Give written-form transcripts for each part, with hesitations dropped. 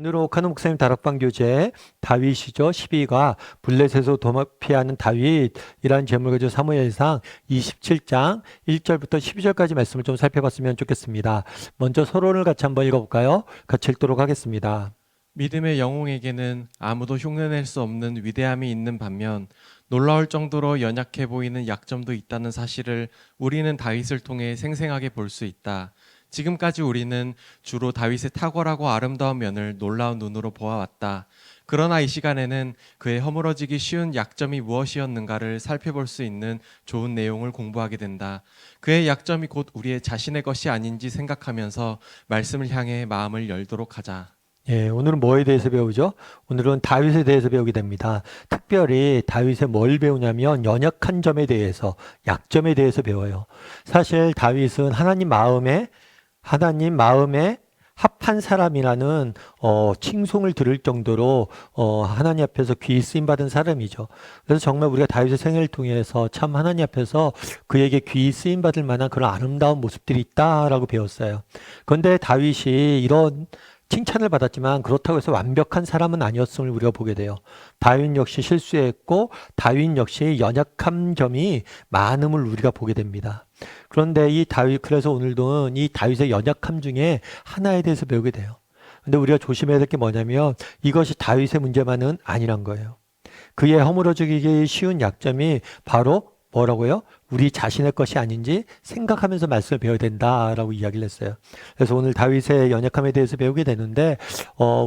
오늘은 오카노 목사님 다락방 교재 다윗이죠. 12가 블레셋에서 도피하는 다윗이라는 제목을 가지고 사무엘상 27장 1절부터 12절까지 말씀을 좀 살펴봤으면 좋겠습니다. 먼저 서론을 같이 한번 읽어볼까요? 같이 읽도록 하겠습니다. 믿음의 영웅에게는 아무도 흉내낼 수 없는 위대함이 있는 반면 놀라울 정도로 연약해 보이는 약점도 있다는 사실을 우리는 다윗을 통해 생생하게 볼 수 있다. 지금까지 우리는 주로 다윗의 탁월하고 아름다운 면을 놀라운 눈으로 보아왔다. 그러나 이 시간에는 그의 허물어지기 쉬운 약점이 무엇이었는가를 살펴볼 수 있는 좋은 내용을 공부하게 된다. 그의 약점이 곧 우리의 자신의 것이 아닌지 생각하면서 말씀을 향해 마음을 열도록 하자. 예, 오늘은 뭐에 대해서 배우죠? 오늘은 다윗에 대해서 배우게 됩니다. 특별히 다윗의 뭘 배우냐면 연약한 점에 대해서, 약점에 대해서 배워요. 사실 다윗은 하나님 마음에 합한 사람이라는 칭송을 들을 정도로 하나님 앞에서 귀 쓰임 받은 사람이죠. 그래서 정말 우리가 다윗의 생애를 통해서 참 하나님 앞에서 그에게 귀 쓰임 받을 만한 그런 아름다운 모습들이 있다라고 배웠어요. 그런데 다윗이 이런 칭찬을 받았지만 그렇다고 해서 완벽한 사람은 아니었음을 우리가 보게 돼요. 다윗 역시 실수했고 다윗 역시 연약한 점이 많음을 우리가 보게 됩니다. 그런데 그래서 오늘도 이 다윗의 연약함 중에 하나에 대해서 배우게 돼요. 근데 우리가 조심해야 될 게 뭐냐면 이것이 다윗의 문제만은 아니란 거예요. 그의 허물어지기 쉬운 약점이 바로 뭐라고요? 우리 자신의 것이 아닌지 생각하면서 말씀을 배워야 된다라고 이야기를 했어요. 그래서 오늘 다윗의 연약함에 대해서 배우게 되는데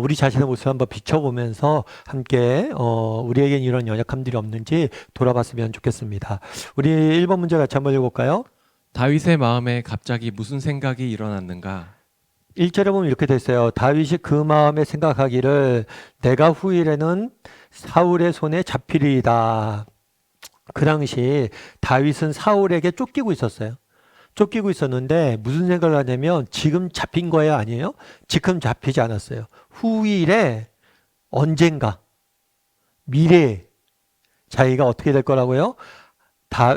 우리 자신의 모습을 한번 비춰보면서 함께 우리에겐 이런 연약함들이 없는지 돌아봤으면 좋겠습니다. 우리 1번 문제 같이 한번 읽어볼까요? 다윗의 마음에 갑자기 무슨 생각이 일어났는가? 1절에 보면 이렇게 됐어요. 다윗이 그 마음에 생각하기를 내가 후일에는 사울의 손에 잡히리이다. 그 당시 다윗은 사울에게 쫓기고 있었어요. 쫓기고 있었는데 무슨 생각을 하냐면 지금 잡힌 거예요? 아니에요? 지금 잡히지 않았어요. 후일에 언젠가 미래에 자기가 어떻게 될 거라고요?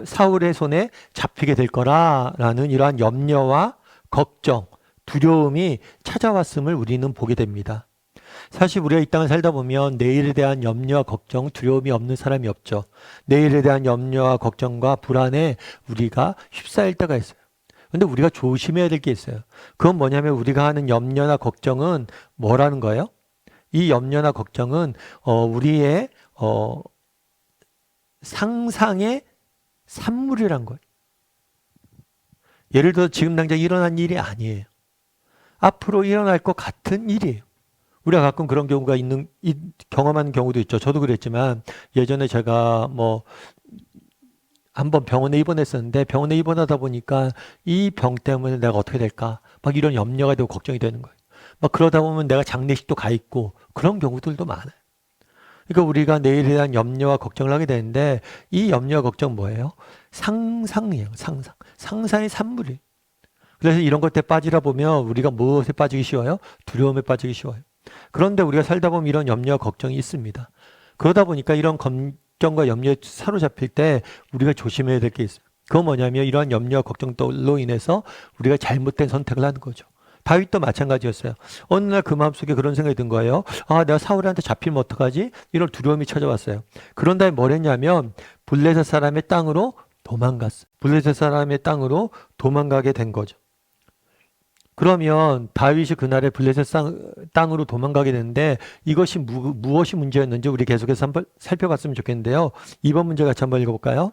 사울의 손에 잡히게 될 거라라는 이러한 염려와 걱정, 두려움이 찾아왔음을 우리는 보게 됩니다. 사실 우리가 이 땅을 살다 보면 내일에 대한 염려와 걱정, 두려움이 없는 사람이 없죠. 내일에 대한 염려와 걱정과 불안에 우리가 휩싸일 때가 있어요. 근데 우리가 조심해야 될 게 있어요. 그건 뭐냐면 우리가 하는 염려나 걱정은 뭐라는 거예요? 이 염려나 걱정은 우리의 상상의 산물이란 거예요. 예를 들어 지금 당장 일어난 일이 아니에요. 앞으로 일어날 것 같은 일이에요. 우리가 가끔 그런 경우가 경험하는 경우도 있죠. 저도 그랬지만 예전에 제가 한번 병원에 입원했었는데 병원에 입원하다 보니까 이 병 때문에 내가 어떻게 될까? 막 이런 염려가 되고 걱정이 되는 거예요. 막 그러다 보면 내가 장례식도 가 있고 그런 경우들도 많아요. 그러니까 우리가 내일에 대한 염려와 걱정을 하게 되는데 이 염려와 걱정 뭐예요? 상상이에요. 상상의 산물이에요. 그래서 이런 것에 빠지다 보면 우리가 무엇에 빠지기 쉬워요? 두려움에 빠지기 쉬워요. 그런데 우리가 살다 보면 이런 염려와 걱정이 있습니다. 그러다 보니까 이런 걱정과 염려에 사로잡힐 때 우리가 조심해야 될 게 있어요. 그건 뭐냐면 이러한 염려와 걱정들로 인해서 우리가 잘못된 선택을 하는 거죠. 다윗도 마찬가지였어요. 어느 날 그 마음속에 그런 생각이 든 거예요. 아, 내가 사울한테 잡히면 어떡하지? 이런 두려움이 찾아왔어요. 그런 다음에 뭘 했냐면 블레셋 사람의 땅으로 도망갔어요. 블레셋 사람의 땅으로 도망가게 된 거죠. 그러면 다윗이 그날에 블레셋 땅으로 도망가게 되는데 이것이 무엇이 문제였는지 우리 계속해서 한번 살펴봤으면 좋겠는데요. 2번 문제 같이 한번 읽어볼까요?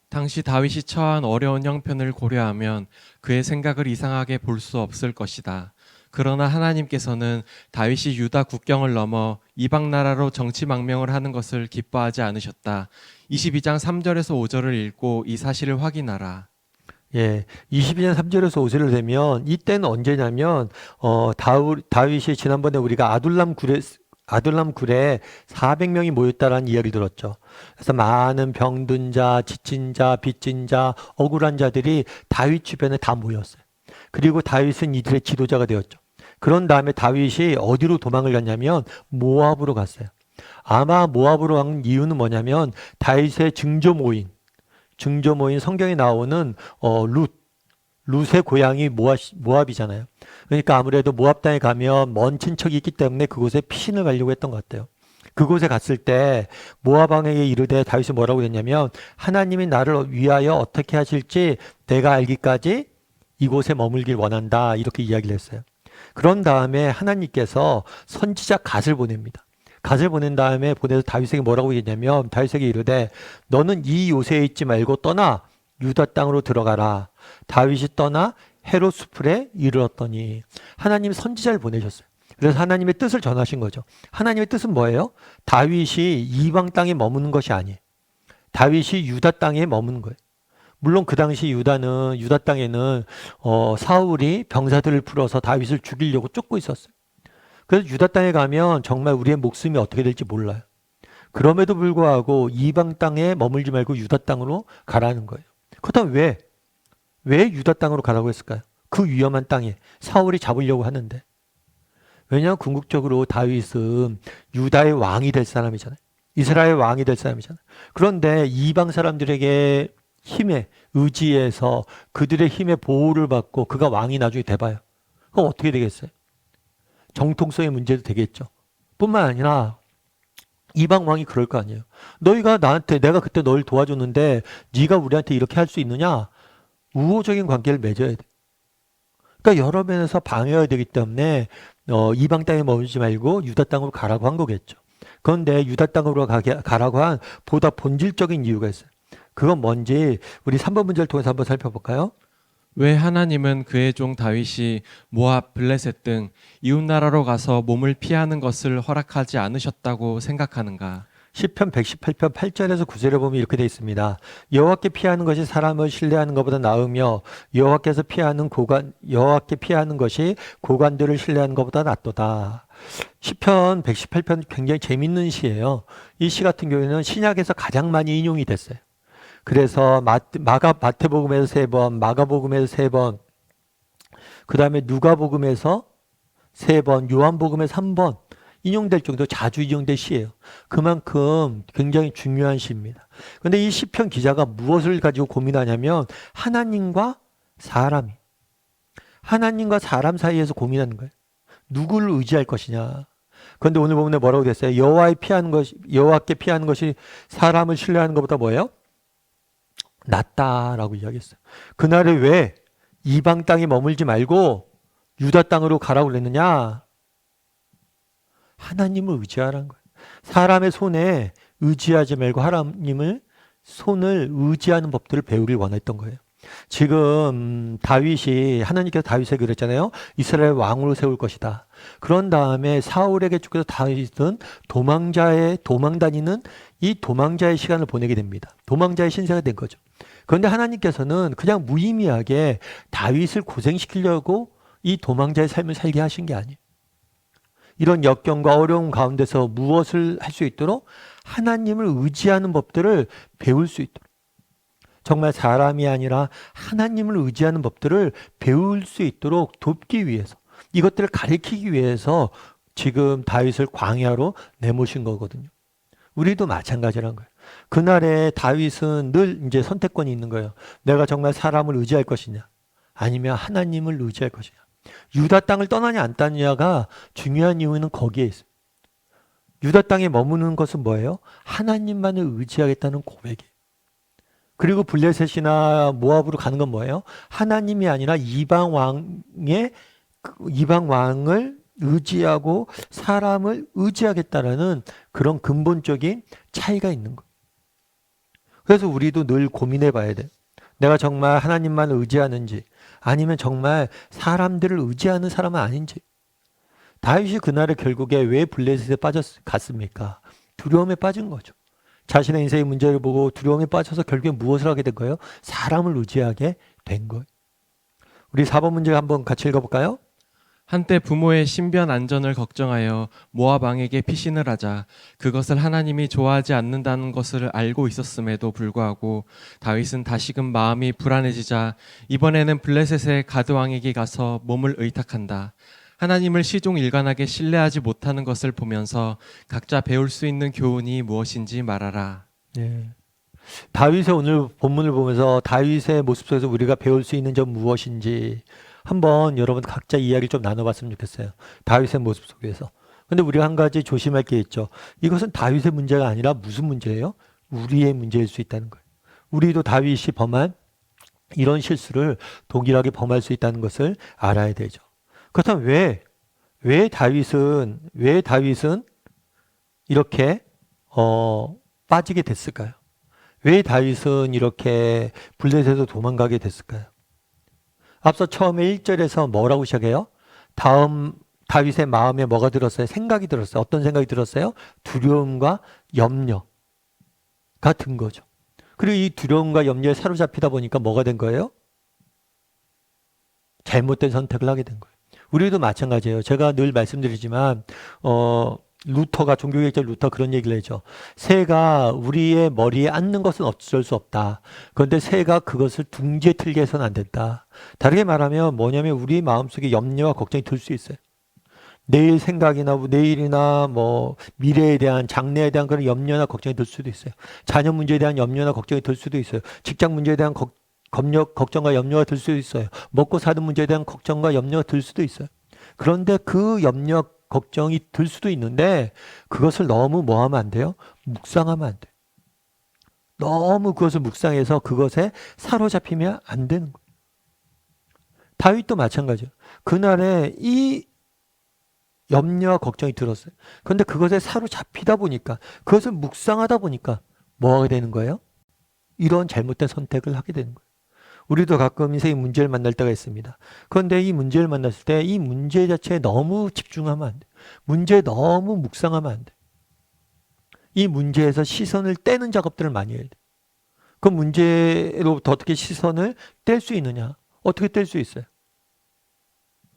당시 다윗이 처한 어려운 형편을 고려하면 그의 생각을 이상하게 볼 수 없을 것이다. 그러나 하나님께서는 다윗이 유다 국경을 넘어 이방 나라로 정치 망명을 하는 것을 기뻐하지 않으셨다. 22장 3절에서 5절을 읽고 이 사실을 확인하라. 예, 22년 3절에서 5절을 되면 이때는 언제냐면 다윗이 지난번에 우리가 아둘람 굴에 400명이 모였다라는 이야기를 들었죠. 그래서 많은 병든 자, 지친 자, 빚진 자, 억울한 자들이 다윗 주변에 다 모였어요. 그리고 다윗은 이들의 지도자가 되었죠. 그런 다음에 다윗이 어디로 도망을 갔냐면 모압으로 갔어요. 아마 모압으로 간 이유는 뭐냐면 다윗의 증조 모인 성경에 나오는 룻의 고향이 모압이잖아요. 그러니까 아무래도 모압 땅에 가면 먼 친척이 있기 때문에 그곳에 피신을 가려고 했던 것 같아요. 그곳에 갔을 때 모압 왕에게 이르되 다윗이 뭐라고 했냐면 하나님이 나를 위하여 어떻게 하실지 내가 알기까지 이곳에 머물길 원한다 이렇게 이야기를 했어요. 그런 다음에 하나님께서 선지자 갓을 보냅니다. 갓을 보낸 다음에 보내서 다윗에게 뭐라고 얘기했냐면 다윗에게 이르되 너는 이 요새에 있지 말고 떠나 유다 땅으로 들어가라. 다윗이 떠나 헤롯 수풀에 이르렀더니 하나님 선지자를 보내셨어요. 그래서 하나님의 뜻을 전하신 거죠. 하나님의 뜻은 뭐예요? 다윗이 이방 땅에 머무는 것이 아니에요. 다윗이 유다 땅에 머무는 거예요. 물론 그 당시 유다 땅에는 사울이 병사들을 풀어서 다윗을 죽이려고 쫓고 있었어요. 그래서 유다 땅에 가면 정말 우리의 목숨이 어떻게 될지 몰라요. 그럼에도 불구하고 이방 땅에 머물지 말고 유다 땅으로 가라는 거예요. 그렇다면 왜 유다 땅으로 가라고 했을까요? 그 위험한 땅에 사울이 잡으려고 하는데. 왜냐하면 궁극적으로 다윗은 유다의 왕이 될 사람이잖아요. 이스라엘 왕이 될 사람이잖아요. 그런데 이방 사람들에게 힘에 의지해서 그들의 힘의 보호를 받고 그가 왕이 나중에 돼봐요. 그럼 어떻게 되겠어요? 정통성의 문제도 되겠죠. 뿐만 아니라 이방 왕이 그럴 거 아니에요. 너희가 나한테 내가 그때 너를 도와줬는데 네가 우리한테 이렇게 할 수 있느냐? 우호적인 관계를 맺어야 돼. 그러니까 여러 면에서 방해해야 되기 때문에 이방 땅에 머물지 말고 유다 땅으로 가라고 한 거겠죠. 그런데 유다 땅으로 가라고 한 보다 본질적인 이유가 있어요. 그건 뭔지 우리 3번 문제를 통해서 한번 살펴볼까요? 왜 하나님은 그의 종 다윗이 모압, 블레셋 등 이웃 나라로 가서 몸을 피하는 것을 허락하지 않으셨다고 생각하는가? 시편 118편 8절에서 9절에 보면 이렇게 되어 있습니다. 여호와께 피하는 것이 사람을 신뢰하는 것보다 나으며 여호와께 피하는 것이 고관들을 신뢰하는 것보다 낫도다. 시편 118편 굉장히 재밌는 시예요. 이 시 같은 경우에는 신약에서 가장 많이 인용이 됐어요. 그래서 마태복음에서 3번, 마가복음에서 3번, 그 다음에 누가복음에서 3번, 요한복음에서 3번 인용될 정도로 자주 인용된 시예요. 그만큼 굉장히 중요한 시입니다. 그런데 이 시편 기자가 무엇을 가지고 고민하냐면 하나님과 사람 사이에서 고민하는 거예요. 누구를 의지할 것이냐. 그런데 오늘 보면 뭐라고 됐어요? 여호와께 피하는 것이 사람을 신뢰하는 것보다 뭐예요? 낫다라고 이야기했어요. 그날에 왜 이방 땅에 머물지 말고 유다 땅으로 가라고 그랬느냐? 하나님을 의지하라는 거예요. 사람의 손에 의지하지 말고 하나님을 손을 의지하는 법들을 배우길 원했던 거예요. 지금 다윗이 하나님께서 다윗에게 그랬잖아요. 이스라엘 왕으로 세울 것이다. 그런 다음에 사울에게 쫓겨서 다윗은 도망다니는 이 도망자의 시간을 보내게 됩니다. 도망자의 신세가 된 거죠. 그런데 하나님께서는 그냥 무의미하게 다윗을 고생시키려고 이 도망자의 삶을 살게 하신 게 아니에요. 이런 역경과 어려움 가운데서 무엇을 할 수 있도록 하나님을 의지하는 법들을 배울 수 있도록 정말 사람이 아니라 하나님을 의지하는 법들을 배울 수 있도록 돕기 위해서 이것들을 가르치기 위해서 지금 다윗을 광야로 내모신 거거든요. 우리도 마찬가지란 거예요. 그날에 다윗은 늘 이제 선택권이 있는 거예요. 내가 정말 사람을 의지할 것이냐 아니면 하나님을 의지할 것이냐. 유다 땅을 떠나냐 안 떠나냐가 중요한 이유는 거기에 있어요. 유다 땅에 머무는 것은 뭐예요? 하나님만을 의지하겠다는 고백이에요. 그리고 블레셋이나 모압으로 가는 건 뭐예요? 하나님이 아니라 이방 왕을 의지하고 사람을 의지하겠다라는 그런 근본적인 차이가 있는 거예요. 그래서 우리도 늘 고민해 봐야 돼요. 내가 정말 하나님만 의지하는지 아니면 정말 사람들을 의지하는 사람은 아닌지. 다윗이 그날에 결국에 왜 블레셋에 갔습니까? 두려움에 빠진 거죠. 자신의 인생의 문제를 보고 두려움에 빠져서 결국에 무엇을 하게 된 거예요? 사람을 의지하게 된 거예요. 우리 4번 문제 한번 같이 읽어볼까요? 한때 부모의 신변 안전을 걱정하여 모압 왕에게 피신을 하자 그것을 하나님이 좋아하지 않는다는 것을 알고 있었음에도 불구하고 다윗은 다시금 마음이 불안해지자 이번에는 블레셋의 가드 왕에게 가서 몸을 의탁한다. 하나님을 시종일관하게 신뢰하지 못하는 것을 보면서 각자 배울 수 있는 교훈이 무엇인지 말하라. 네. 다윗의 오늘 본문을 보면서 다윗의 모습 속에서 우리가 배울 수 있는 점 무엇인지 한번 여러분 각자 이야기를 좀 나눠봤으면 좋겠어요. 다윗의 모습 속에서. 근데 우리가 한 가지 조심할 게 있죠. 이것은 다윗의 문제가 아니라 무슨 문제예요? 우리의 문제일 수 있다는 거예요. 우리도 다윗이 범한 이런 실수를 동일하게 범할 수 있다는 것을 알아야 되죠. 그렇다면 왜 다윗은 이렇게 빠지게 됐을까요? 왜 다윗은 이렇게 블레셋에서 도망가게 됐을까요? 앞서 처음에 1절에서 뭐라고 시작해요? 다윗의 마음에 뭐가 들었어요? 생각이 들었어요. 어떤 생각이 들었어요? 두려움과 염려가 든 거죠. 그리고 이 두려움과 염려에 사로잡히다 보니까 뭐가 된 거예요? 잘못된 선택을 하게 된 거예요. 우리도 마찬가지예요. 제가 늘 말씀드리지만 루터가 종교개혁자 루터 그런 얘기를 해죠. 새가 우리의 머리에 앉는 것은 어쩔 수 없다. 그런데 새가 그것을 둥지에 틀게 해서는 안 된다. 다르게 말하면 뭐냐면 우리 마음속에 염려와 걱정이 들 수 있어요. 내일 생각이나 내일이나 뭐 미래에 대한 장래에 대한 그런 염려나 걱정이 들 수도 있어요. 자녀 문제에 대한 염려나 걱정이 들 수도 있어요. 직장 문제에 대한 걱정과 염려가 들 수도 있어요. 먹고 사는 문제에 대한 걱정과 염려가 들 수도 있어요. 그런데 그 염려 걱정이 들 수도 있는데 그것을 너무 뭐 하면 안 돼요? 묵상하면 안 돼요. 너무 그것을 묵상해서 그것에 사로잡히면 안 되는 거예요. 다윗도 마찬가지예요. 그날에 이 염려와 걱정이 들었어요. 그런데 그것에 사로잡히다 보니까 그것을 묵상하다 보니까 뭐 하게 되는 거예요? 이런 잘못된 선택을 하게 되는 거예요. 우리도 가끔 인생의 문제를 만날 때가 있습니다. 그런데 이 문제를 만났을 때 이 문제 자체에 너무 집중하면 안 돼. 문제에 너무 묵상하면 안 돼. 이 문제에서 시선을 떼는 작업들을 많이 해야 돼. 그 문제로부터 어떻게 시선을 뗄 수 있느냐? 어떻게 뗄 수 있어요?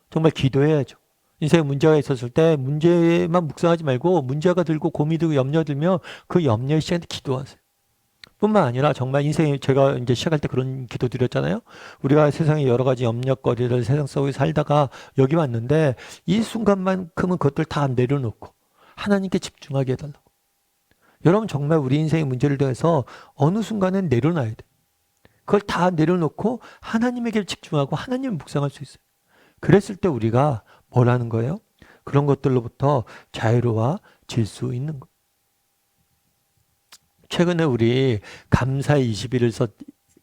정말 기도해야죠. 인생에 문제가 있었을 때 문제만 묵상하지 말고 문제가 들고 고민이 들고 염려 들면 그 염려의 시간에 기도하세요. 뿐만 아니라 정말 인생에 제가 이제 시작할 때 그런 기도 드렸잖아요. 우리가 세상에 여러 가지 염려거리를 세상 속에 살다가 여기 왔는데 이 순간만큼은 그것들 다 내려놓고 하나님께 집중하게 해달라고. 여러분 정말 우리 인생의 문제를 대해서 어느 순간은 내려놔야 돼. 그걸 다 내려놓고 하나님에게 집중하고 하나님을 묵상할 수 있어요. 그랬을 때 우리가 뭘 하는 거예요? 그런 것들로부터 자유로워질 수 있는 거예요. 최근에 우리 감사의 20일을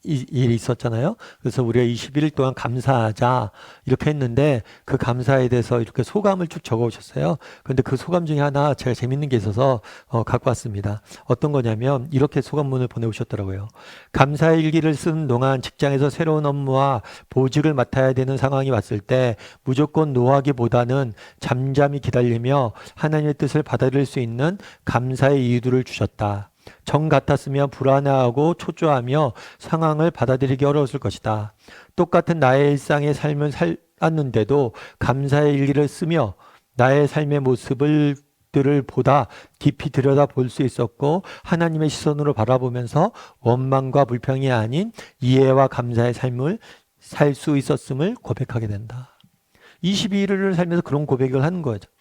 일이 있었잖아요. 그래서 우리가 21일 동안 감사하자 이렇게 했는데 그 감사에 대해서 이렇게 소감을 쭉 적어 오셨어요. 그런데 그 소감 중에 하나 제가 재밌는 게 있어서 갖고 왔습니다. 어떤 거냐면 이렇게 소감문을 보내오셨더라고요. 감사의 일기를 쓰는 동안 직장에서 새로운 업무와 보직을 맡아야 되는 상황이 왔을 때 무조건 노하기보다는 잠잠히 기다리며 하나님의 뜻을 받아들일 수 있는 감사의 이유들을 주셨다. 정 같았으면 불안해하고 초조하며 상황을 받아들이기 어려웠을 것이다. 똑같은 나의 일상의 삶을 살았는데도 감사의 일기를 쓰며 나의 삶의 모습들을 보다 깊이 들여다볼 수 있었고 하나님의 시선으로 바라보면서 원망과 불평이 아닌 이해와 감사의 삶을 살 수 있었음을 고백하게 된다. 22일을 살면서 그런 고백을 하는 거죠.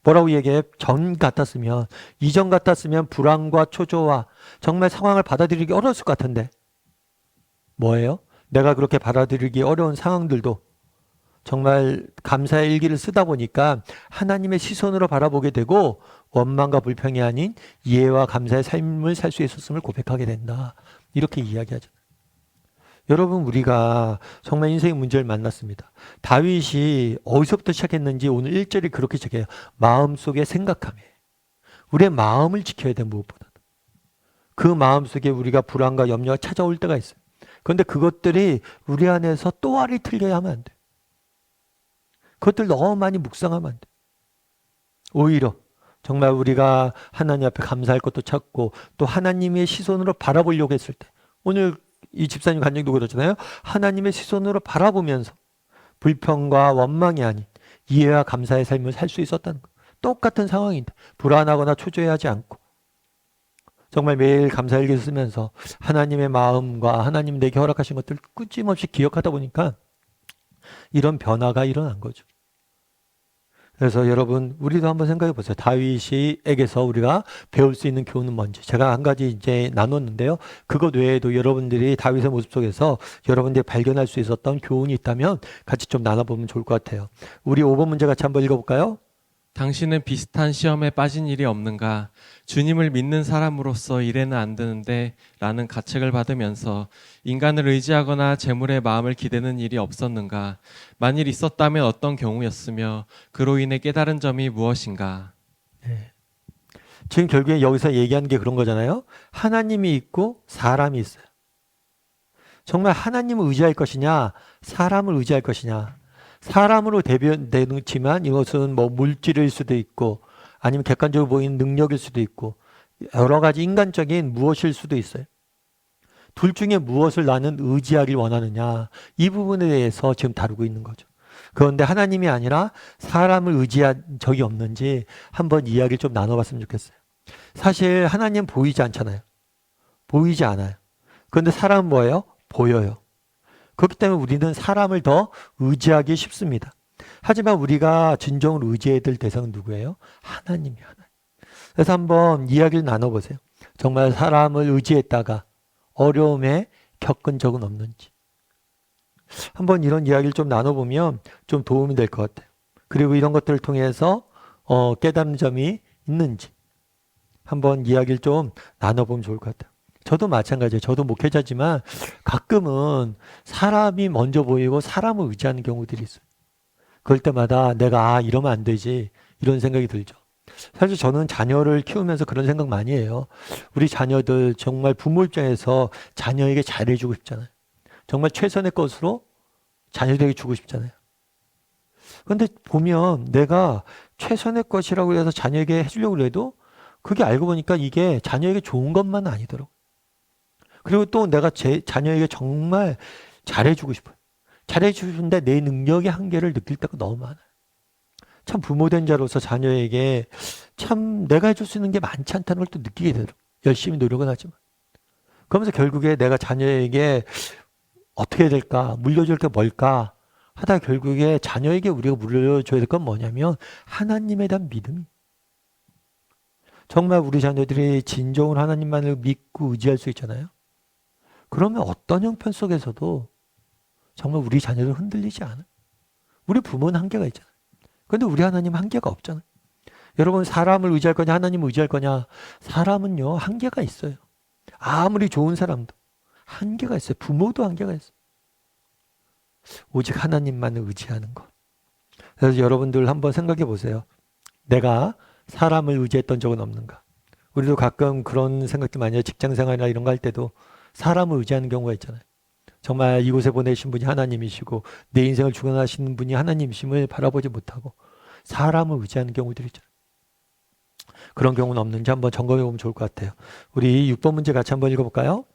뭐라고 얘기해? 전 같았으면, 이전 같았으면 불안과 초조와 정말 상황을 받아들이기 어려웠을 것 같은데 뭐예요? 내가 그렇게 받아들이기 어려운 상황들도 정말 감사의 일기를 쓰다 보니까 하나님의 시선으로 바라보게 되고 원망과 불평이 아닌 이해와 감사의 삶을 살 수 있었음을 고백하게 된다. 이렇게 이야기하죠. 여러분 우리가 정말 인생의 문제를 만났습니다. 다윗이 어디서부터 시작했는지 오늘 1절이 그렇게 시작해요. 마음속에 생각하며. 우리의 마음을 지켜야 돼 무엇보다. 그 마음속에 우리가 불안과 염려가 찾아올 때가 있어요. 그런데 그것들이 우리 안에서 또아리 틀게 하면 안 돼. 그것들 너무 많이 묵상하면 안 돼. 오히려 정말 우리가 하나님 앞에 감사할 것도 찾고 또 하나님의 시선으로 바라보려고 했을 때 오늘 이 집사님 간증도 그렇잖아요. 하나님의 시선으로 바라보면서 불평과 원망이 아닌 이해와 감사의 삶을 살 수 있었다는 거. 똑같은 상황인데 불안하거나 초조해하지 않고 정말 매일 감사일기 쓰면서 하나님의 마음과 하나님 내게 허락하신 것들을 끊임없이 기억하다 보니까 이런 변화가 일어난 거죠. 그래서 여러분, 우리도 한번 생각해 보세요. 다윗에게서 우리가 배울 수 있는 교훈은 뭔지. 제가 한 가지 이제 나눴는데요. 그것 외에도 여러분들이 다윗의 모습 속에서 여러분들이 발견할 수 있었던 교훈이 있다면 같이 좀 나눠보면 좋을 것 같아요. 우리 5번 문제 같이 한번 읽어볼까요? 당신은 비슷한 시험에 빠진 일이 없는가? 주님을 믿는 사람으로서 이래는 안 되는데 라는 가책을 받으면서 인간을 의지하거나 재물에 마음을 기대는 일이 없었는가? 만일 있었다면 어떤 경우였으며 그로 인해 깨달은 점이 무엇인가? 지금 결국에 여기서 얘기하는 게 그런 거잖아요. 하나님이 있고 사람이 있어요. 정말 하나님을 의지할 것이냐, 사람을 의지할 것이냐. 사람으로 대변되지만 이것은 뭐 물질일 수도 있고 아니면 객관적으로 보이는 능력일 수도 있고 여러 가지 인간적인 무엇일 수도 있어요. 둘 중에 무엇을 나는 의지하길 원하느냐. 이 부분에 대해서 지금 다루고 있는 거죠. 그런데 하나님이 아니라 사람을 의지한 적이 없는지 한번 이야기를 좀 나눠봤으면 좋겠어요. 사실 하나님 보이지 않잖아요. 보이지 않아요. 그런데 사람은 뭐예요? 보여요. 그렇기 때문에 우리는 사람을 더 의지하기 쉽습니다. 하지만 우리가 진정으로 의지해야 될 대상은 누구예요? 하나님이에요. 하나님. 그래서 한번 이야기를 나눠보세요. 정말 사람을 의지했다가 어려움에 겪은 적은 없는지. 한번 이런 이야기를 좀 나눠보면 좀 도움이 될 것 같아요. 그리고 이런 것들을 통해서 깨닫는 점이 있는지 한번 이야기를 좀 나눠보면 좋을 것 같아요. 저도 마찬가지예요. 저도 목회자지만 가끔은 사람이 먼저 보이고 사람을 의지하는 경우들이 있어요. 그럴 때마다 내가 이러면 안 되지 이런 생각이 들죠. 사실 저는 자녀를 키우면서 그런 생각 많이 해요. 우리 자녀들 정말 부모 입장에서 자녀에게 잘해주고 싶잖아요. 정말 최선의 것으로 자녀들에게 주고 싶잖아요. 그런데 보면 내가 최선의 것이라고 해서 자녀에게 해주려고 해도 그게 알고 보니까 이게 자녀에게 좋은 것만은 아니더라고요. 그리고 또 내가 제 자녀에게 정말 잘해주고 싶어요. 잘해주고 싶은데 내 능력의 한계를 느낄 때가 너무 많아요. 참 부모된 자로서 자녀에게 참 내가 해줄 수 있는 게 많지 않다는 걸 또 느끼게 되더라고요. 열심히 노력은 하지만. 그러면서 결국에 내가 자녀에게 어떻게 해야 될까? 물려줄 게 뭘까? 하다 결국에 자녀에게 우리가 물려줘야 될 건 뭐냐면 하나님에 대한 믿음. 정말 우리 자녀들이 진정으로 하나님만을 믿고 의지할 수 있잖아요. 그러면 어떤 형편 속에서도 정말 우리 자녀를 흔들리지 않아요. 우리 부모는 한계가 있잖아요. 그런데 우리 하나님은 한계가 없잖아요. 여러분 사람을 의지할 거냐 하나님을 의지할 거냐. 사람은요 한계가 있어요. 아무리 좋은 사람도 한계가 있어요. 부모도 한계가 있어요. 오직 하나님만을 의지하는 것. 그래서 여러분들 한번 생각해 보세요. 내가 사람을 의지했던 적은 없는가. 우리도 가끔 그런 생각들 많이 해요. 직장생활이나 이런 거 할 때도 사람을 의지하는 경우가 있잖아요. 정말 이곳에 보내신 분이 하나님이시고 내 인생을 주관하시는 분이 하나님이심을 바라보지 못하고 사람을 의지하는 경우들이 있잖아요. 그런 경우는 없는지 한번 점검해 보면 좋을 것 같아요. 우리 6번 문제 같이 한번 읽어볼까요?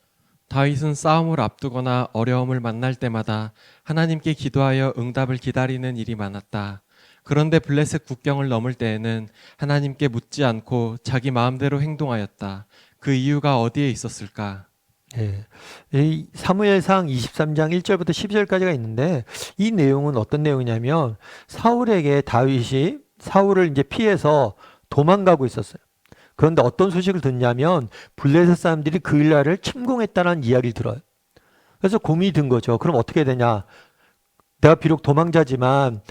다윗은 싸움을 앞두거나 어려움을 만날 때마다 하나님께 기도하여 응답을 기다리는 일이 많았다. 그런데 블레셋 국경을 넘을 때에는 하나님께 묻지 않고 자기 마음대로 행동하였다. 그 이유가 어디에 있었을까? 예. 이 사무엘상 23장 1절부터 12절까지가 있는데 이 내용은 어떤 내용이냐면 사울에게 다윗이 사울을 이제 피해서 도망가고 있었어요. 그런데 어떤 소식을 듣냐면 블레셋 사람들이 그 일라를 침공했다는 이야기를 들어요. 그래서 고민이 든 거죠. 그럼 어떻게 되냐? 내가 비록 도망자지만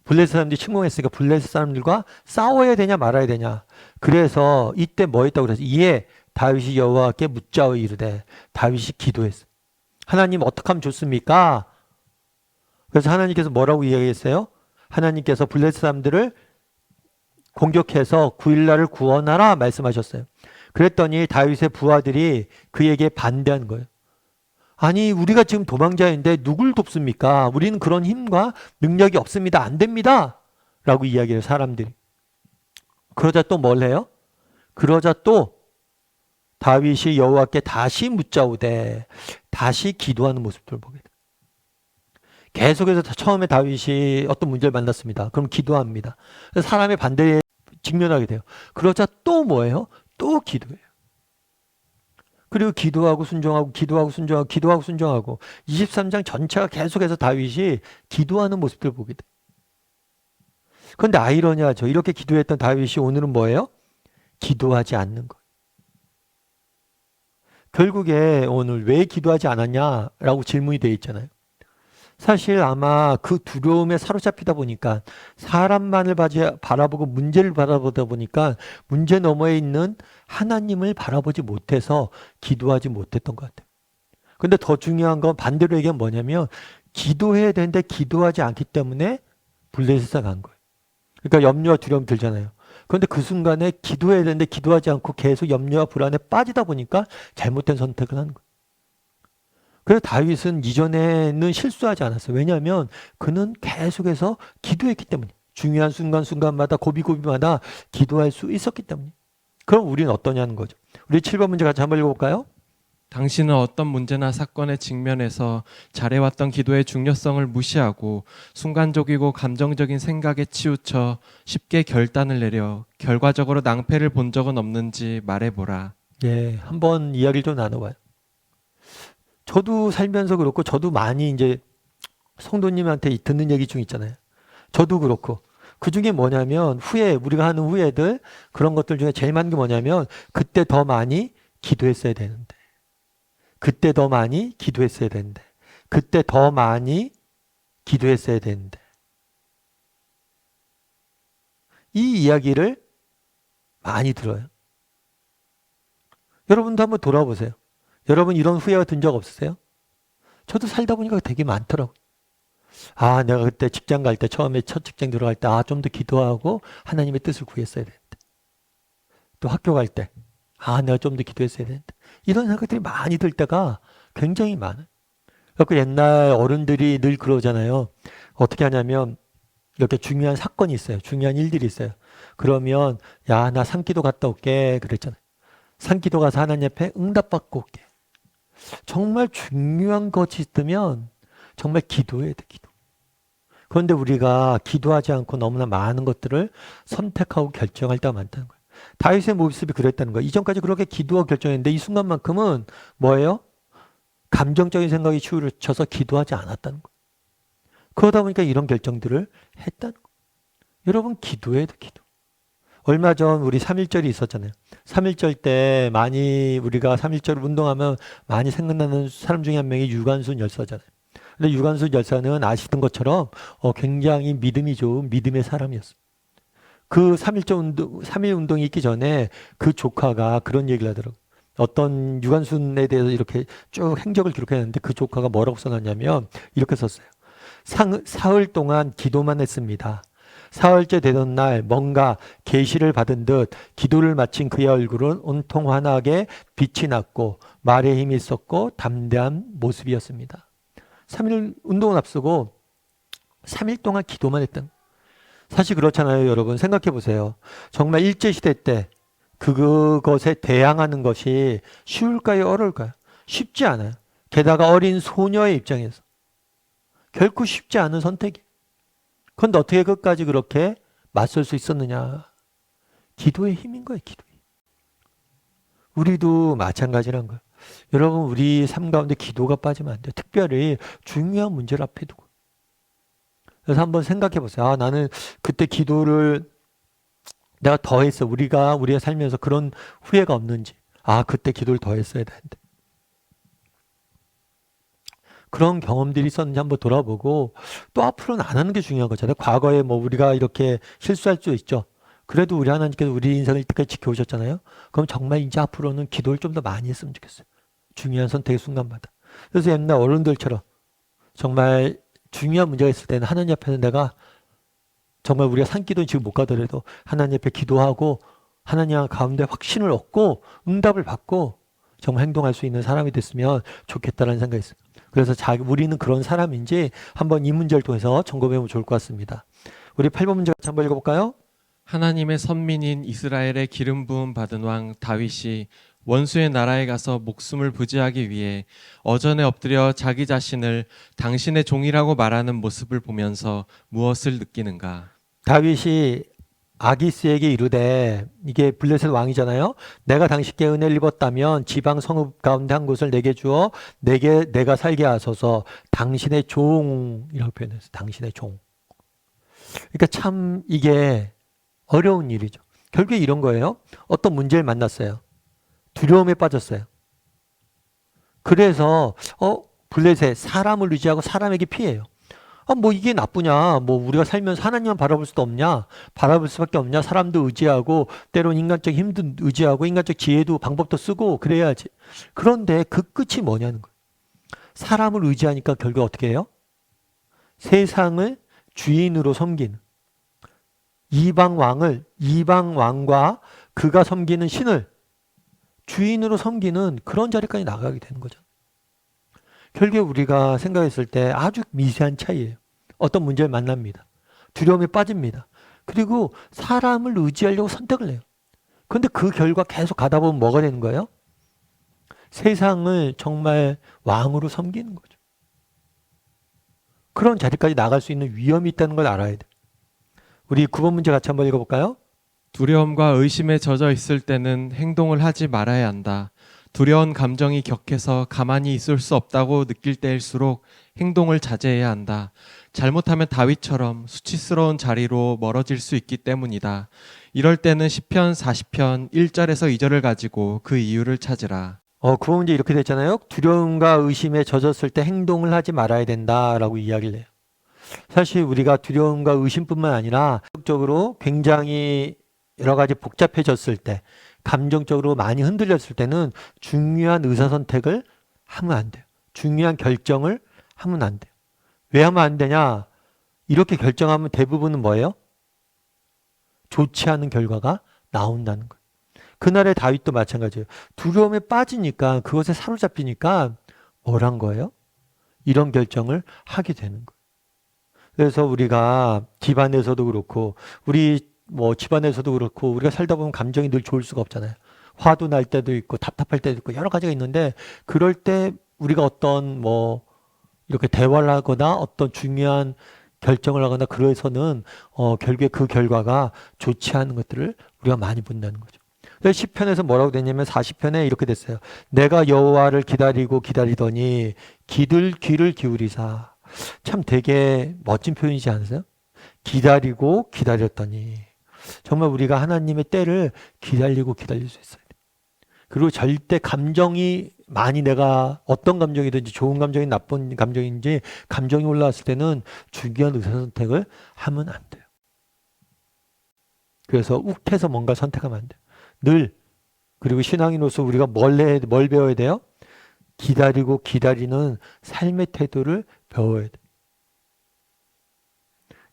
블레셋 사람들이 침공했으니까 블레셋 사람들과 싸워야 되냐 말아야 되냐. 그래서 이때 뭐 했다고 그랬어요? 이에 다윗이 여호와께 묻자고 이르되 다윗이 기도했어요. 하나님 어떻게 하면 좋습니까? 그래서 하나님께서 뭐라고 이야기했어요? 하나님께서 블레셋 사람들을 공격해서 구일라를 구원하라 말씀하셨어요. 그랬더니 다윗의 부하들이 그에게 반대한 거예요. 아니 우리가 지금 도망자인데 누굴 돕습니까? 우리는 그런 힘과 능력이 없습니다. 안 됩니다. 라고 이야기해요. 사람들이. 그러자 또 뭘 해요? 그러자 또 다윗이 여호와께 다시 묻자오되 다시 기도하는 모습들을 보게 돼요. 계속해서 처음에 다윗이 어떤 문제를 만났습니다. 그럼 기도합니다. 사람의 반대에 직면하게 돼요. 그러자 또 뭐예요? 또 기도해요. 그리고 기도하고 순종하고 기도하고 순종하고 기도하고 순종하고 23장 전체가 계속해서 다윗이 기도하는 모습들을 보게 돼요. 그런데 아이러니하죠. 이렇게 기도했던 다윗이 오늘은 뭐예요? 기도하지 않는 거. 결국에 오늘 왜 기도하지 않았냐라고 질문이 되어 있잖아요. 사실 아마 그 두려움에 사로잡히다 보니까 사람만을 바라보고 문제를 바라보다 보니까 문제 너머에 있는 하나님을 바라보지 못해서 기도하지 못했던 것 같아요. 근데 더 중요한 건 반대로 얘기하면 뭐냐면 기도해야 되는데 기도하지 않기 때문에 블레셋에 간 거예요. 그러니까 염려와 두려움 들잖아요. 그런데 그 순간에 기도해야 되는데 기도하지 않고 계속 염려와 불안에 빠지다 보니까 잘못된 선택을 하는 거예요. 그래서 다윗은 이전에는 실수하지 않았어요. 왜냐하면 그는 계속해서 기도했기 때문에 중요한 순간순간마다 고비고비마다 기도할 수 있었기 때문에. 그럼 우리는 어떠냐는 거죠. 우리 7번 문제 같이 한번 읽어볼까요? 당신은 어떤 문제나 사건에 직면해서 잘해왔던 기도의 중요성을 무시하고 순간적이고 감정적인 생각에 치우쳐 쉽게 결단을 내려 결과적으로 낭패를 본 적은 없는지 말해보라. 예, 한번 이야기를 좀 나눠봐요. 저도 살면서 그렇고 저도 많이 이제 성도님한테 듣는 얘기 중 있잖아요. 저도 그렇고 그 중에 뭐냐면 우리가 하는 후회들 그런 것들 중에 제일 많은 게 뭐냐면 그때 더 많이 기도했어야 되는데 그때 더 많이 기도했어야 되는데 그때 더 많이 기도했어야 되는데 이 이야기를 많이 들어요. 여러분도 한번 돌아보세요. 여러분 이런 후회가 든 적 없으세요? 저도 살다 보니까 되게 많더라고요. 아, 내가 그때 직장 갈 때 처음에 첫 직장 들어갈 때 좀 더 기도하고 하나님의 뜻을 구했어야 되는데 또 학교 갈 때 내가 좀 더 기도했어야 되는데 이런 생각들이 많이 들 때가 굉장히 많아요. 그래서 옛날 어른들이 늘 그러잖아요. 어떻게 하냐면 이렇게 중요한 사건이 있어요. 중요한 일들이 있어요. 그러면 야, 나 산기도 갔다 올게 그랬잖아요. 산기도 가서 하나님 앞에 응답받고 올게. 정말 중요한 것이 있으면 정말 기도해야 돼, 기도. 그런데 우리가 기도하지 않고 너무나 많은 것들을 선택하고 결정할 때가 많다는 거예요. 다윗의 모습이 그랬다는 거예요. 이전까지 그렇게 기도하고 결정했는데 이 순간만큼은 뭐예요? 감정적인 생각이 치우쳐서 기도하지 않았다는 거예요. 그러다 보니까 이런 결정들을 했다는 거예요. 여러분 기도해야 돼, 기도. 얼마 전 우리 3.1절이 있었잖아요. 3.1절 때 많이 우리가 3.1절 운동하면 많이 생각나는 사람 중에 한 명이 유관순 열사잖아요. 근데 유관순 열사는 아시던 것처럼 굉장히 믿음이 좋은 믿음의 사람이었어요. 그 3.1 운동이 있기 전에 그 조카가 그런 얘기를 하더라고요. 어떤 유관순에 대해서 이렇게 쭉 행적을 기록했는데 그 조카가 뭐라고 써놨냐면 이렇게 썼어요. 사흘 동안 기도만 했습니다. 사흘째 되던 날 뭔가 계시를 받은 듯 기도를 마친 그의 얼굴은 온통 환하게 빛이 났고 말에 힘이 있었고 담대한 모습이었습니다. 3일 운동을 앞두고 3일 동안 기도만 했던. 사실 그렇잖아요, 여러분. 생각해 보세요. 정말 일제시대 때 그것에 대항하는 것이 쉬울까요, 어려울까요? 쉽지 않아요. 게다가 어린 소녀의 입장에서 결코 쉽지 않은 선택이. 그런데 어떻게 끝까지 그렇게 맞설 수 있었느냐? 기도의 힘인 거예요, 기도의 힘. 우리도 마찬가지란 거예요. 여러분, 우리 삶 가운데 기도가 빠지면 안 돼요. 특별히 중요한 문제를 앞에 두고. 그래서 한번 생각해 보세요. 나는 그때 기도를 내가 더 했어. 우리가 살면서 그런 후회가 없는지. 그때 기도를 더 했어야 되는데. 그런 경험들이 있었는지 한번 돌아보고 또 앞으로는 안 하는 게 중요한 거잖아요. 과거에 우리가 이렇게 실수할 수 있죠. 그래도 우리 하나님께서 우리 인생을 이때까지 지켜오셨잖아요. 그럼 정말 이제 앞으로는 기도를 좀 더 많이 했으면 좋겠어요. 중요한 선택의 순간마다. 그래서 옛날 어른들처럼 정말 중요한 문제가 있을 때는 하나님 앞에서 내가 정말 우리가 산기도는 지금 못 가더라도 하나님 앞에 기도하고 하나님 가운데 확신을 얻고 응답을 받고 정말 행동할 수 있는 사람이 됐으면 좋겠다라는 생각이 있어요. 그래서 우리는 그런 사람인지 한번 이 문제를 통해서 점검해보면 좋을 것 같습니다. 우리 8번 문제 같이 한번 읽어볼까요? 하나님의 선민인 이스라엘의 기름 부음 받은 왕 다윗이 원수의 나라에 가서 목숨을 부지하기 위해 어전에 엎드려 자기 자신을 당신의 종이라고 말하는 모습을 보면서 무엇을 느끼는가? 다윗이 아기스에게 이르되, 이게 블레셋 왕이잖아요. 내가 당신께 은혜를 입었다면 지방 성읍 가운데 한 곳을 내게 주어 내가 살게 하소서. 당신의 종이라고 표현했어요. 당신의 종. 그러니까 참 이게 어려운 일이죠. 결국에 이런 거예요. 어떤 문제를 만났어요. 두려움에 빠졌어요. 그래서 블레셋 사람을 의지하고 사람에게 피해요. 뭐 이게 나쁘냐? 뭐 우리가 살면서 하나님만 바라볼 수도 없냐? 바라볼 수밖에 없냐? 사람도 의지하고 때론 인간적 힘도 의지하고 인간적 지혜도 방법도 쓰고 그래야지. 그런데 그 끝이 뭐냐는 거예요. 사람을 의지하니까 결국 어떻게 해요? 세상을 주인으로 섬기는 이방 왕과 그가 섬기는 신을 주인으로 섬기는 그런 자리까지 나가게 되는 거죠. 결국에 우리가 생각했을 때 아주 미세한 차이예요. 어떤 문제를 만납니다. 두려움에 빠집니다. 그리고 사람을 의지하려고 선택을 해요. 그런데 그 결과 계속 가다 보면 뭐가 되는 거예요? 세상을 정말 왕으로 섬기는 거죠. 그런 자리까지 나갈 수 있는 위험이 있다는 걸 알아야 돼요. 우리 9번 문제 같이 한번 읽어볼까요? 두려움과 의심에 젖어 있을 때는 행동을 하지 말아야 한다. 두려운 감정이 격해서 가만히 있을 수 없다고 느낄 때일수록 행동을 자제해야 한다. 잘못하면 다윗처럼 수치스러운 자리로 멀어질 수 있기 때문이다. 이럴 때는 시편 40편 1절에서 2절을 가지고 그 이유를 찾으라. 9번 문제 이렇게 됐잖아요. 두려움과 의심에 젖었을 때 행동을 하지 말아야 된다라고 이야기를 해요. 사실 우리가 두려움과 의심뿐만 아니라 적으로 굉장히 여러 가지 복잡해졌을 때, 감정적으로 많이 흔들렸을 때는 중요한 의사선택을 하면 안 돼요. 중요한 결정을 하면 안 돼요. 왜 하면 안 되냐? 이렇게 결정하면 대부분은 뭐예요? 좋지 않은 결과가 나온다는 거예요. 그날의 다윗도 마찬가지예요. 두려움에 빠지니까 그것에 사로잡히니까 뭘 한 거예요? 이런 결정을 하게 되는 거예요. 그래서 우리가 집안에서도 그렇고 우리 집안에서도 그렇고 우리가 살다 보면 감정이 늘 좋을 수가 없잖아요. 화도 날 때도 있고 답답할 때도 있고 여러 가지가 있는데 그럴 때 우리가 어떤 이렇게 대화를 하거나 어떤 중요한 결정을 하거나 그래서는 결국에 그 결과가 좋지 않은 것들을 우리가 많이 본다는 거죠. 그래서 시편에서 뭐라고 됐냐면 40편에 이렇게 됐어요. 내가 여호와를 기다리고 기다리더니 귀를 기울이사. 참 되게 멋진 표현이지 않으세요? 기다리고 기다렸더니 정말 우리가 하나님의 때를 기다리고 기다릴 수 있어요. 그리고 절대 감정이 많이 내가 어떤 감정이든지 좋은 감정이 나쁜 감정인지 감정이 올라왔을 때는 중요한 의사선택을 하면 안 돼요. 그래서 욱해서 뭔가 선택하면 안 돼요. 늘 그리고 신앙인으로서 우리가 뭘 배워야 돼요? 기다리고 기다리는 삶의 태도를 배워야 돼요.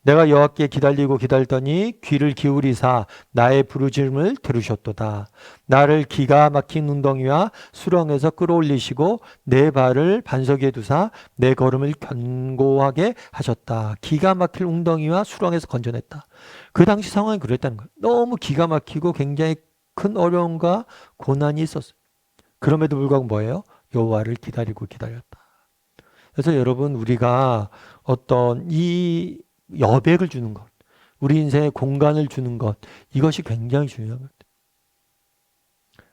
내가 여호와께 기다리고 기다리더니 귀를 기울이사 나의 부르짖음을 들으셨도다. 나를 기가 막힌 웅덩이와 수렁에서 끌어올리시고 내 발을 반석 위에 두사 내 걸음을 견고하게 하셨다. 기가 막힐 웅덩이와 수렁에서 건져냈다. 그 당시 상황이 그랬다는 거예요. 너무 기가 막히고 굉장히 큰 어려움과 고난이 있었어요. 그럼에도 불구하고 뭐예요? 여호와를 기다리고 기다렸다. 그래서 여러분 우리가 어떤 이 여백을 주는 것, 우리 인생에 공간을 주는 것, 이것이 굉장히 중요한 것 같아요.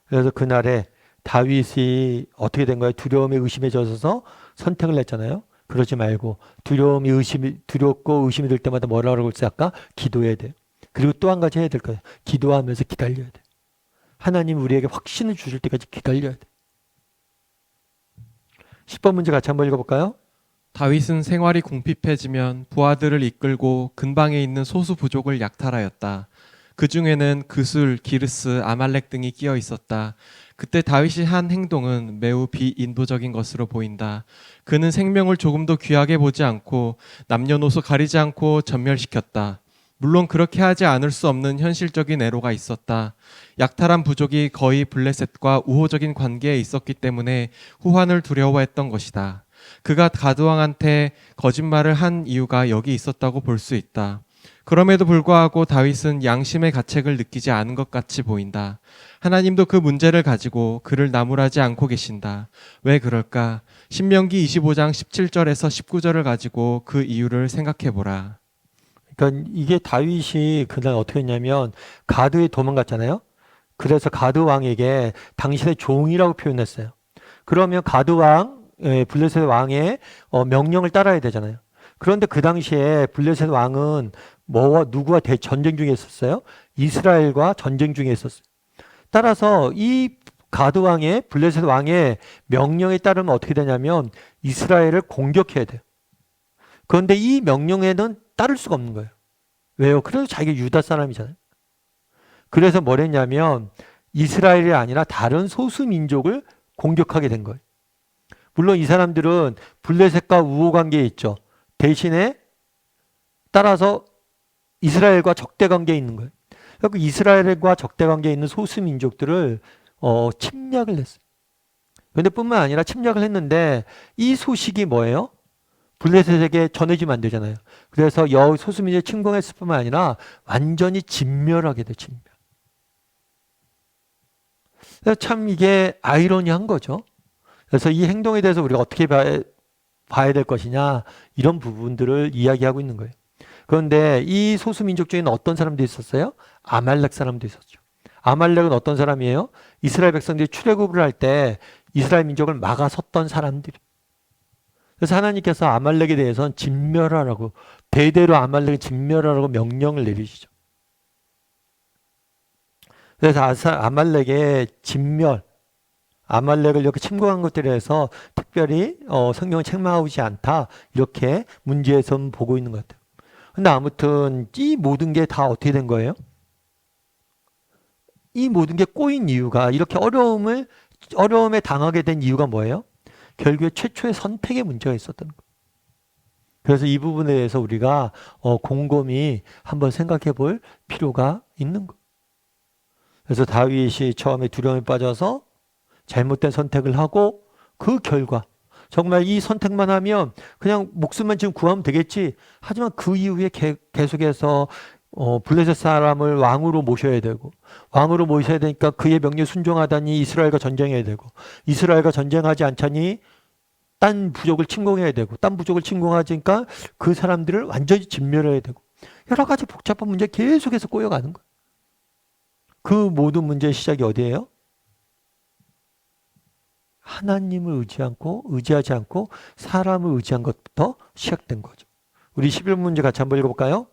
그래서 그날에 다윗이 어떻게 된 거예요? 두려움에 의심에 젖어서 선택을 했잖아요. 그러지 말고 두렵고 의심이 들 때마다 뭐라고 했어요? 아까 기도해야 돼요. 그리고 또 한 가지 해야 될 거예요. 기도하면서 기다려야 돼요. 하나님 우리에게 확신을 주실 때까지 기다려야 돼요. 10번 문제 같이 한번 읽어볼까요? 다윗은 생활이 궁핍해지면 부하들을 이끌고 근방에 있는 소수 부족을 약탈하였다. 그 중에는 그술, 기르스, 아말렉 등이 끼어 있었다. 그때 다윗이 한 행동은 매우 비인도적인 것으로 보인다. 그는 생명을 조금도 귀하게 보지 않고 남녀노소 가리지 않고 전멸시켰다. 물론 그렇게 하지 않을 수 없는 현실적인 애로가 있었다. 약탈한 부족이 거의 블레셋과 우호적인 관계에 있었기 때문에 후환을 두려워했던 것이다. 그가 가드왕한테 거짓말을 한 이유가 여기 있었다고 볼 수 있다. 그럼에도 불구하고 다윗은 양심의 가책을 느끼지 않은 것 같이 보인다. 하나님도 그 문제를 가지고 그를 나무라지 않고 계신다. 왜 그럴까? 신명기 25장 17절에서 19절을 가지고 그 이유를 생각해보라. 그러니까 이게 다윗이 그날 어떻게 했냐면 가드에 도망갔잖아요. 그래서 가드 왕에게 당신의 종이라고 표현했어요. 그러면 가드 왕, 블레셋 왕의 명령을 따라야 되잖아요. 그런데 그 당시에 블레셋 왕은 뭐와 누구와 전쟁 중에 있었어요? 이스라엘과 전쟁 중에 있었어요. 따라서 이 가드 왕의 블레셋 왕의 명령에 따르면 어떻게 되냐면 이스라엘을 공격해야 돼요. 그런데 이 명령에는 따를 수가 없는 거예요. 왜요? 그래도 자기가 유다 사람이잖아요. 그래서 뭘 했냐면 이스라엘이 아니라 다른 소수 민족을 공격하게 된 거예요. 물론 이 사람들은 블레셋과 우호 관계에 있죠. 대신에 따라서 이스라엘과 적대 관계에 있는 거예요. 그래서 이스라엘과 적대 관계에 있는 소수 민족들을 침략을 했어요. 그런데 뿐만 아니라 침략을 했는데 이 소식이 뭐예요? 블레셋에게 전해지면 안 되잖아요. 그래서 소수 민족을 침공했을 뿐만 아니라 완전히 진멸하게 돼, 진멸. 그래서 참 이게 아이러니한 거죠. 그래서 이 행동에 대해서 우리가 어떻게 봐야 될 것이냐 이런 부분들을 이야기하고 있는 거예요. 그런데 이 소수민족 중에는 어떤 사람도 있었어요? 아말렉 사람도 있었죠. 아말렉은 어떤 사람이에요? 이스라엘 백성들이 출애굽을 할 때 이스라엘 민족을 막아섰던 사람들이. 그래서 하나님께서 아말렉에 대해서는 진멸하라고, 대대로 아말렉을 진멸하라고 명령을 내리시죠. 그래서 아말렉의 진멸, 아말렉을 이렇게 침공한 것들에 대해서 특별히 성경은 책망하지 않다, 이렇게 문제에서는 보고 있는 것 같아요. 근데 아무튼 이 모든 게 다 어떻게 된 거예요? 이 모든 게 꼬인 이유가, 이렇게 어려움에 당하게 된 이유가 뭐예요? 결국에 최초의 선택의 문제가 있었던 거예요. 그래서 이 부분에 대해서 우리가 곰곰이 한번 생각해 볼 필요가 있는 거예요. 그래서 다윗이 처음에 두려움에 빠져서 잘못된 선택을 하고 그 결과 정말 이 선택만 하면 그냥 목숨만 지금 구하면 되겠지. 하지만 그 이후에 계속해서 블레셋 사람을 왕으로 모셔야 되고, 왕으로 모셔야 되니까 그의 명령에 순종하다니 이스라엘과 전쟁해야 되고, 이스라엘과 전쟁하지 않자니 딴 부족을 침공해야 되고, 딴 부족을 침공하니까 그 사람들을 완전히 진멸해야 되고, 여러 가지 복잡한 문제 계속해서 꼬여가는 거예요. 그 모든 문제의 시작이 어디예요? 하나님을 의지하지 않고 사람을 의지한 것부터 시작된 거죠. 우리 11문제 같이 한번 읽어볼까요?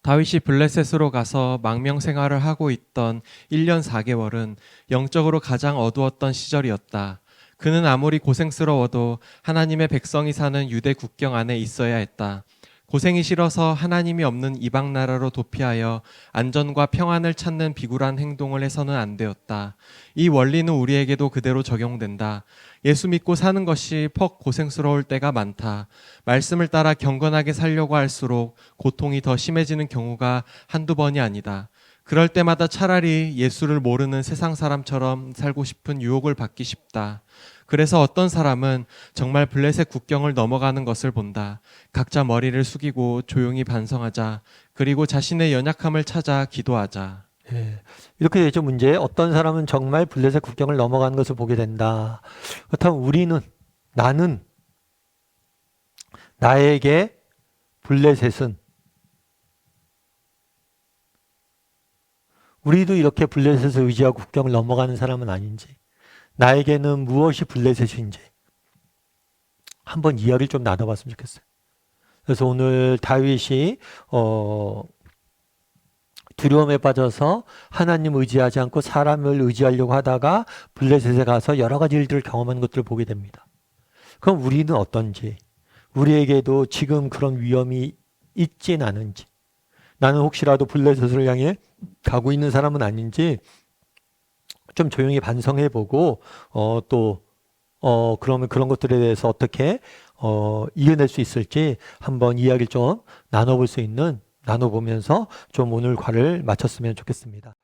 다윗이 블레셋으로 가서 망명 생활을 하고 있던 1년 4개월은 영적으로 가장 어두웠던 시절이었다. 그는 아무리 고생스러워도 하나님의 백성이 사는 유대 국경 안에 있어야 했다. 고생이 싫어서 하나님이 없는 이방 나라로 도피하여 안전과 평안을 찾는 비굴한 행동을 해서는 안 되었다. 이 원리는 우리에게도 그대로 적용된다. 예수 믿고 사는 것이 퍽 고생스러울 때가 많다. 말씀을 따라 경건하게 살려고 할수록 고통이 더 심해지는 경우가 한두 번이 아니다. 그럴 때마다 차라리 예수를 모르는 세상 사람처럼 살고 싶은 유혹을 받기 쉽다. 그래서 어떤 사람은 정말 블레셋 국경을 넘어가는 것을 본다. 각자 머리를 숙이고 조용히 반성하자. 그리고 자신의 연약함을 찾아 기도하자. 예, 이렇게 되죠, 문제. 어떤 사람은 정말 블레셋 국경을 넘어가는 것을 보게 된다. 그렇다면 나는, 나에게 블레셋은, 우리도 이렇게 블레셋을 의지하고 국경을 넘어가는 사람은 아닌지, 나에게는 무엇이 블레셋인지 한번 이야기를 좀 나눠봤으면 좋겠어요. 그래서 오늘 다윗이 두려움에 빠져서 하나님 의지하지 않고 사람을 의지하려고 하다가 블레셋에 가서 여러 가지 일들을 경험한 것들을 보게 됩니다. 그럼 우리는 어떤지, 우리에게도 지금 그런 위험이 있진 않은지, 나는 혹시라도 블레셋을 향해 가고 있는 사람은 아닌지 좀 조용히 반성해보고 그러면 그런 것들에 대해서 어떻게 이겨낼 수 있을지 한번 이야기를 좀 나눠보면서 좀 오늘 과를 마쳤으면 좋겠습니다.